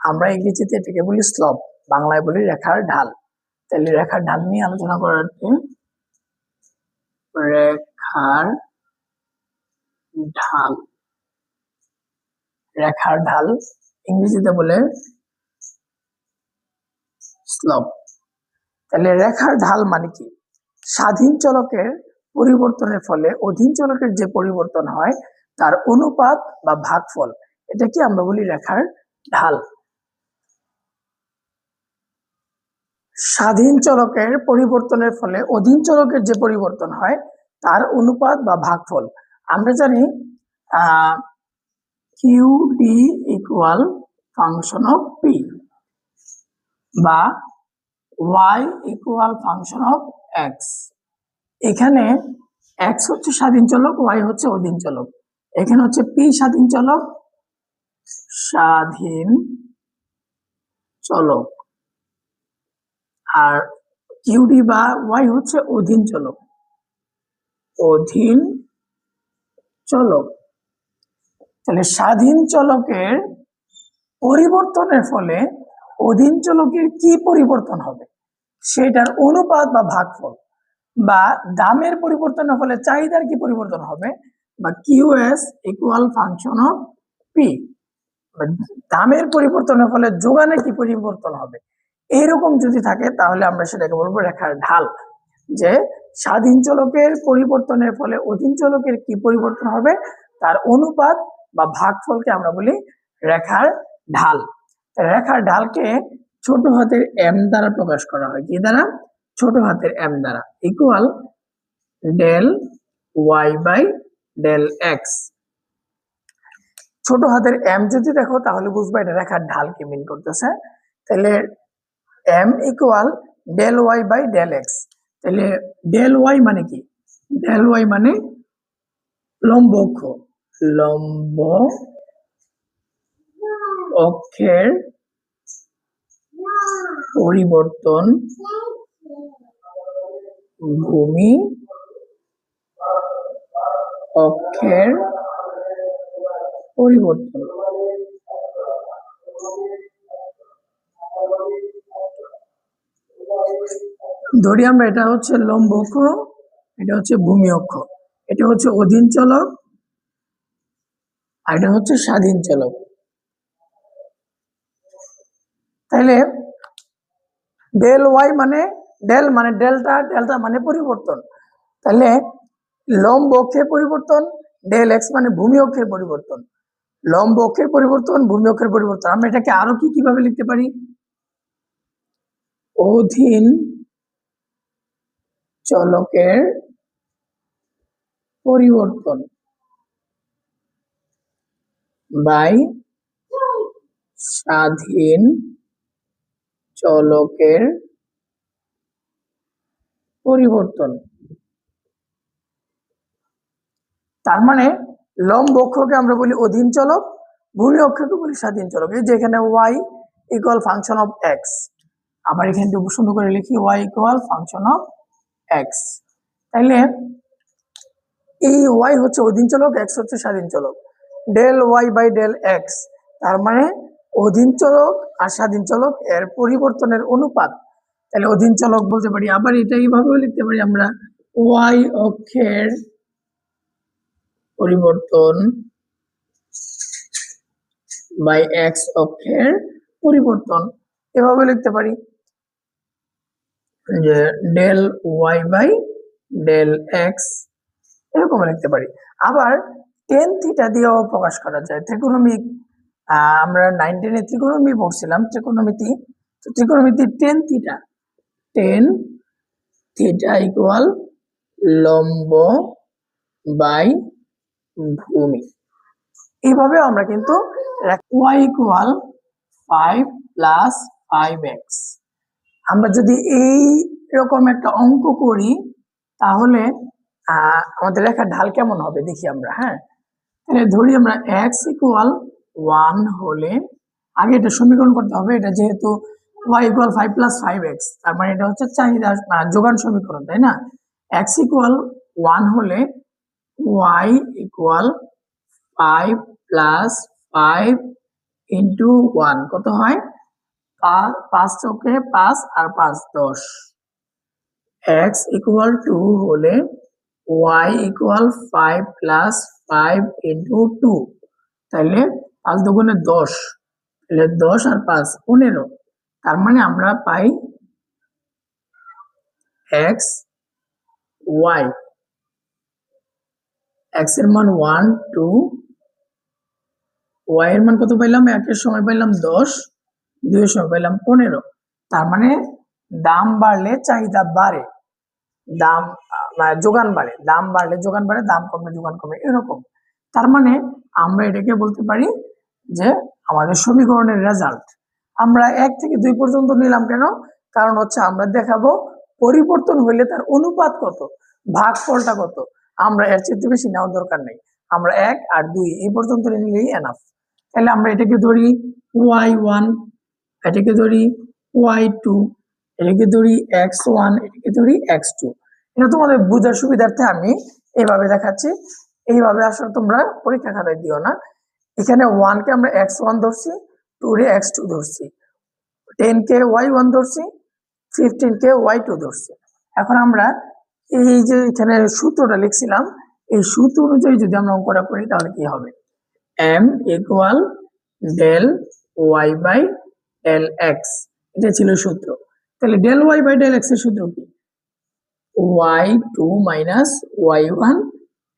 আমরা ইংরেজিতে এটাকে বলি স্লপ, বাংলায় বলি রেখার ঢাল। তাহলে রেখার ঢাল নিয়ে আলোচনা করার রেখার ঢাল, রেখার ঢাল ইংরেজিতে বলে স্লপ। তাহলে রেখার ঢাল মানে কি? স্বাধীন চলকের পরিবর্তনের ফলে অধীন চলকের যে পরিবর্তন হয় তার অনুপাত বা ভাগফল, এটাকে আমরা বলি রেখার ঢাল। স্বাধীন চলকের পরিবর্তনের ফলে অধীন চলকের যে পরিবর্তন হয় তার অনুপাত বা ভাগফল। আমরা জানি Q D equal function of P বা y equal function of x. এখানে এক্স হচ্ছে স্বাধীন চলক, y হচ্ছে অধীন চলক। এখানে হচ্ছে পি স্বাধীন চলক, স্বাধীন চলক, আর কিউডি বা y হচ্ছে অধীন চলক, অধীন চলক। তাহলে স্বাধীন চলকের পরিবর্তনের ফলে অধীন চলকের কি পরিবর্তন হবে সেটার অনুপাত বা ভাগফল, বা দামের পরিবর্তনের ফলে চাহিদার কি পরিবর্তন হবে, বা QS equal function of P, দামের পরিবর্তনের ফলে যোগানের কি পরিবর্তন হবে, এইরকম যদি থাকে তাহলে আমরা সেটাকে বলবো রেখার ঢাল। যে স্বাধীন চলকের পরিবর্তনের ফলে অধীন চলকের কি পরিবর্তন হবে তার অনুপাত বা ভাগফলকে আমরা বলি রেখার ঢাল। রেখার ঢালকে ছোট হাতের এম দ্বারা প্রকাশ করা হয়। কি দ্বারা? ছোট হাতের এম দ্বারা, equal del y by del x. ছোট হাতের এম যদি দেখো তাহলে বুঝবা এটা রেখার ঢালকে মিন করতেছে। তাহলে m equal del y by del x. তাহলে ডেল ওয়াই মানে কি? ডেল ওয়াই মানে লম্ব অক্ষ, লম্ব অক্ষের পরিবর্তন, ভূমি অক্ষের পরিবর্তন। ধরি আমরা এটা হচ্ছে লম্ব অক্ষ, এটা হচ্ছে ভূমি অক্ষ, এটা হচ্ছে অধীন চলক, আর এটা হচ্ছে স্বাধীন চলক। তাহলে ডেল ওয়াই মানে ডেল মানে ডেল্টা, ডেল্টা মানে পরিবর্তন। তাহলে লম্ব অক্ষের পরিবর্তন, ডেল এক্স মানে ভূমি অক্ষের পরিবর্তন। লম্ব অক্ষের পরিবর্তন, ভূমি অক্ষের পরিবর্তন। আমরা এটাকে আরো কিভাবে লিখতে পারি? অধীন চলকের পরিবর্তন বাই স্বাধীন চলকের পরিবর্তন। তার মানে লম্ব অক্ষকে আমরা বলি অধীন চলক, ভূমি অক্ষকে বলি স্বাধীন চলক। এই যে এখানে y equal function of x, আবার এখানে সুন্দর করে লিখি y equal function of x. তাইলে এই y হচ্ছে অধীন চলক, x হচ্ছে স্বাধীন চলক। Del y by del x, তার মানে অধীন চলক আর স্বাধীন চলক এর পরিবর্তনের অনুপাত। তাহলে অধীন চলক বলতে পারি, আবার এটা এইভাবেও লিখতে পারি আমরা, y অক্ষের পরিবর্তন বাই এক্স অক্ষের পরিবর্তন, এভাবে লিখতে পারি যে del y by del x, এরকম লিখতে পারি। আবার টেন থিটা দিয়েও প্রকাশ করা যায়। ত্রিকোণমিক, আমরা 9 10 ত্রিকোণমিতি পড়ছিলাম, ত্রিকোণমিতি। তো ত্রিকোণমিতি টেন থিটা ইকুয়াল লম্ব বাই ভূমি। এইভাবে আমরা কিন্তু y ইকুয়াল 5 প্লাস 5x, আমরা যদি এই রকম একটা অঙ্ক করি তাহলে আমাদের রেখার ঢাল কেমন হবে দেখি আমরা। হ্যাঁ, তাহলে ধরি আমরা x ইকুয়াল 1 হলে, আগে এটা সমীকরণ করতে হবে। এটা যেহেতু y ইকুয়াল 5 প্লাস 5x, তার মানে এটা হচ্ছে চাহিদা যোগান সমীকরণ, তাই না? x ইকুয়াল 1 হলে y ইকুয়াল 5 প্লাস 5 ইন্টু 1 কত হয়? 5 চৌকে 5 আর 5 10। x ইকুয়াল টু হলে y ইকুয়াল 5 প্লাস 5 ইন্টু 2, তাহলে 5 দুগুণে 10, তাহলে 10 আর 5 15। তার মানে আমরা পাই x y, x এর মান 1 2, y এর মান কত পাইলাম? 1 এর সময় পাইলাম 10, 2 এর সময় পাইলাম 15। তার মানে দাম বাড়লে চাহিদা বাড়ে, দাম যোগান বাড়ে, দাম বাড়লে যোগান বাড়ে, দাম কমলে যোগান কমে, এরকম। তার মানে আমরা এটাকে বলতে পারি যে আমাদের সমীকরণের রেজাল্ট। আমরা 1 থেকে 2 পর্যন্ত নিলাম কেন? কারণ হচ্ছে আমরা দেখাবো পরিবর্তন হইলে তার অনুপাত কত, ভাগফলটা কত। আমরা এর চেয়ে বেশি নেওয়ার দরকার নেই, আমরা 1 আর 2 এই পর্যন্ত নিলেই এনাফ। তাহলে আমরা এটাকে ধরি y1, এটাকে ধরি y2, এটাকে ধরি x1, এটাকে ধরি x2। এটা তোমাদের বোঝার সুবিধার্থে আমি এইভাবে দেখাচ্ছি, এইভাবে আসলে তোমরা পরীক্ষা খাতায় দিও না। এখানে 1 কে আমরা x1 ধরছি, 2 রে x2 ধরছি, 10 কে y1 ধরছি, 15 কে y2 ধরছি। এখন আমরা এই যে এখানে সূত্রটা লিখছিলাম, এই সূত্র অনুযায়ী যদি আমরা অঙ্কটা করি তাহলে কি হবে? m equal del y by del x, এটা ছিল সূত্র। তাহলে del y by del x এর সূত্র কি? y2 minus y1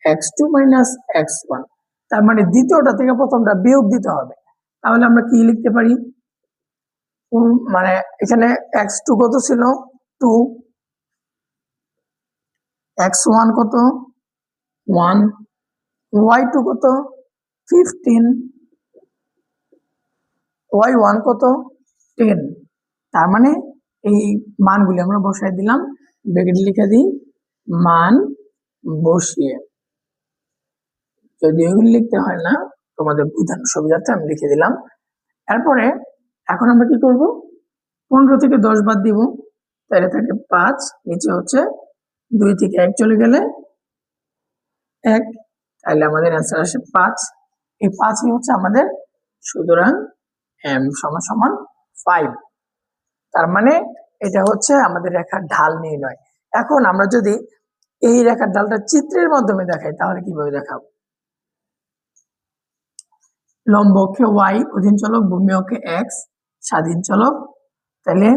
x2 minus x1। তার মানে দ্বিতীয়টা থেকে প্রথমটা বিয়োগ দিতে হবে। তাহলে আমরা কি লিখতে পারি? মানে এখানে x2 কত ছিল? 2, x1 কত? 1, y2 কত? 15, y1 কত? 10। তার মানে এই মানগুলি আমরা বসাই দিলাম, ব্র্যাকেটে লিখে দিই মান বসিয়ে। যদি এগুলি লিখতে হয় না, তোমাদের বোঝানোর সুবিধার্থে আমি লিখে দিলাম। এরপরে এখন আমরা কি করব? 15 থেকে 10 বাদ দিব, তাহলে থাকে 5, নিচে হচ্ছে 2 থেকে 1 চলে গেলে 1, তাহলে আমাদের অ্যান্সার আসে 5। এই 5ই হচ্ছে আমাদের, সুতরাং m সমান সমান 5। তার মানে এটা হচ্ছে আমাদের রেখার ঢাল নির্ণয়। এখন আমরা যদি এই রেখার ঢালটা চিত্রের মাধ্যমে দেখাই তাহলে কিভাবে দেখাবো? লম্ব অক্ষে y, অধীন চলক, ভূমি অক্ষে x, স্বাধীন চলক। তাহলে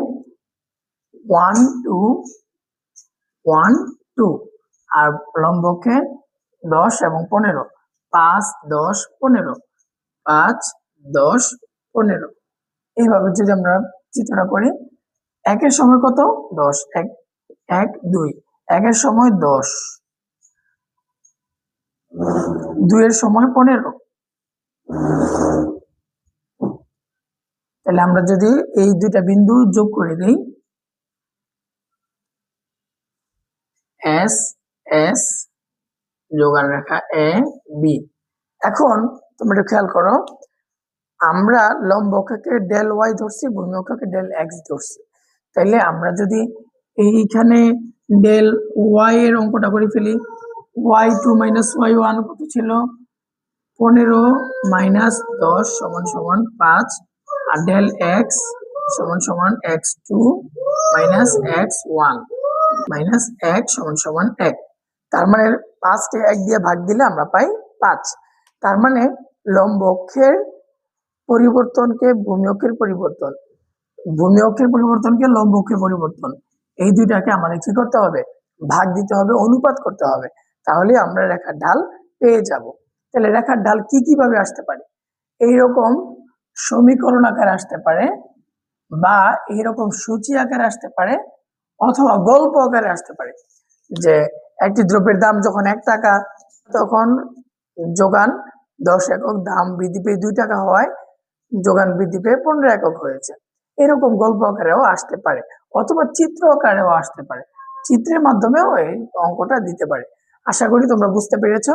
1 2 1 2, আর লম্ব অক্ষে 10 এবং 15, 5 10 15, 5 10 15। এইভাবে যদি আমরা চিত্রটা করি, 1 এর সময় কত? 10, 1 1 2, 1 এর সময় 10, 2 এর সময় 15। তাহলে আমরা যদি এই দুইটা বিন্দু যোগ করে দিই, এস এস যোগান রেখা এ বি। এখন তোমরা একটু খেয়াল করো, আমরা লম্ব অক্ষকে ডেল ওয়াই ধরছি, ভূমি অক্ষকে ডেল এক্স ধরছি। তাইলে আমরা যদি এইখানে ডেল ওয়াই এর অঙ্কটা করে ফেলি, y2 মাইনাস y1 কত ছিল? 15 মাইনাস 10 সমান সমান 5, আর ডেল এক্স সমান সমান x2 minus x1 minus x সমান সমান 1। তার মানে 5 কে 1 দিয়ে ভাগ দিলে আমরা পাই 5। তার মানে লম্ব অক্ষের পরিবর্তনকে ভূমি অক্ষের পরিবর্তন, ভূমি অক্ষের পরিবর্তনকে লম্ব অক্ষের পরিবর্তন, এই দুইটাকে আমাদের কি করতে হবে? ভাগ দিতে হবে, অনুপাত করতে হবে, তাহলে আমরা রেখার ঢাল পেয়ে যাব। তাহলে রেখার ঢাল কি কিভাবে আসতে পারে? এইরকম সমীকরণ আকারে আসতে পারে, বা এইরকম সূচি আকারে আসতে পারে, অথবা গল্প আকারে আসতে পারে। যে একটি দ্রব্যের দাম যখন 1 টাকা, তখন যোগান 10 একক, দাম বৃদ্ধি পেয়ে 2 টাকা হওয়ায় যোগান বৃদ্ধি পেয়ে 15 একক হয়েছে। এরকম গল্প আকারেও আসতে পারে, অথবা চিত্র আকারেও আসতে পারে, চিত্রের মাধ্যমেও এই অঙ্কটা দিতে পারে। আশা করি তোমরা বুঝতে পেরেছো।